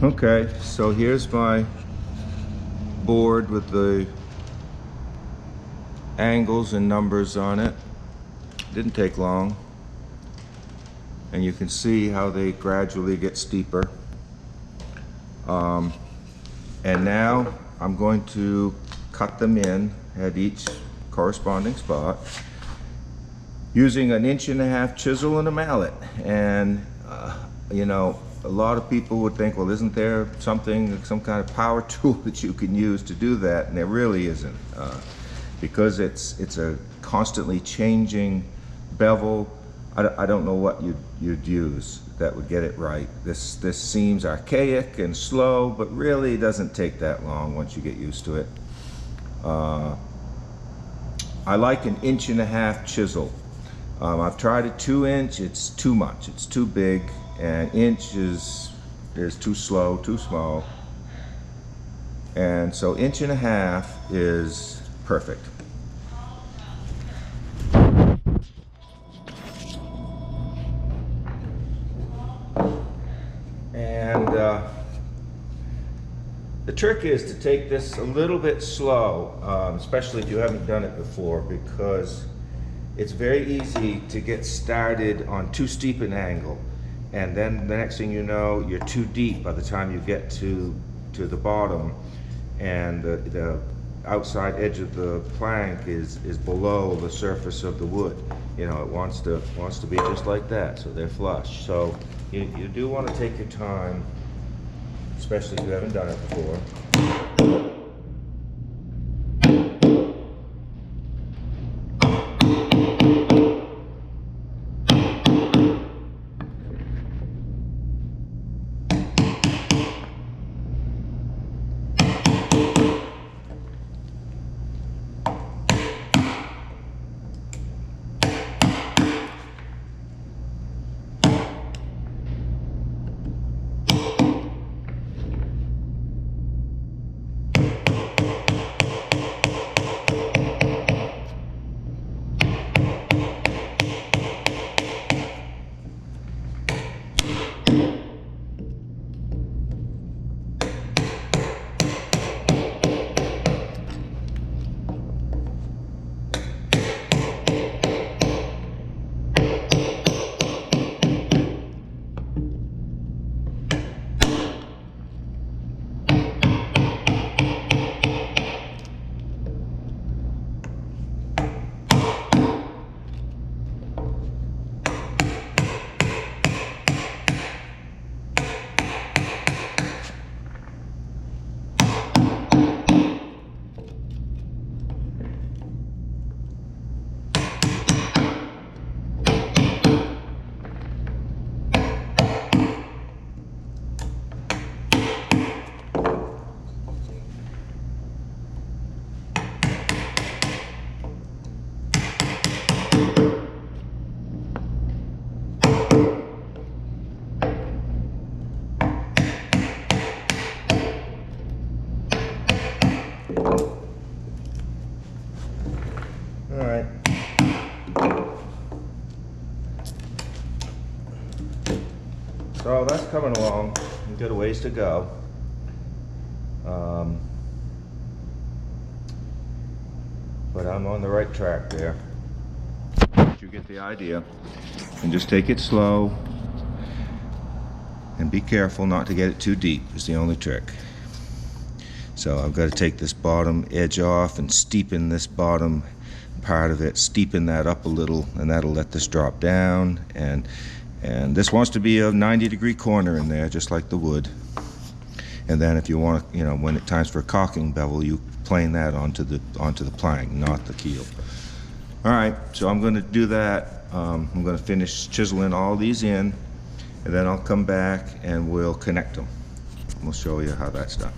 Okay, so here's my board with the angles and numbers on it. Didn't take long, and you can see how they gradually get steeper. And now I'm going to cut them in at each corresponding spot using an 1.5-inch chisel and a mallet. And you know, a lot of people would think, well, isn't there some kind of power tool that you can use to do that? And there really isn't, because it's a constantly changing bevel. I don't know what you'd use that would get it right. This seems archaic and slow, but really doesn't take that long once you get used to it. I like an 1.5-inch chisel. I've tried a 2-inch. It's too much. It's too big, and inch is too slow, too small. And so 1.5 is perfect. And the trick is to take this a little bit slow, especially if you haven't done it before, because it's very easy to get started on too steep an angle, and then the next thing you know, you're too deep by the time you get to the bottom, and the outside edge of the plank is below the surface of the wood. You know, it wants to be just like that, so they're flush. So you do want to take your time, especially if you haven't done it before. Alright. So that's coming along. We've got a ways to go. But I'm on the right track there. You get the idea. And just take it slow. And be careful not to get it too deep is the only trick. So I've got to take this bottom edge off and steepen this bottom part of it, steepen that up a little, and that'll let this drop down. And this wants to be a 90-degree corner in there, just like the wood. And then if you want to, you know, when it's time for a caulking bevel, you plane that onto the plank, not the keel. All right, so I'm going to do that. I'm going to finish chiseling all these in, and then I'll come back and we'll connect them. We'll show you how that's done.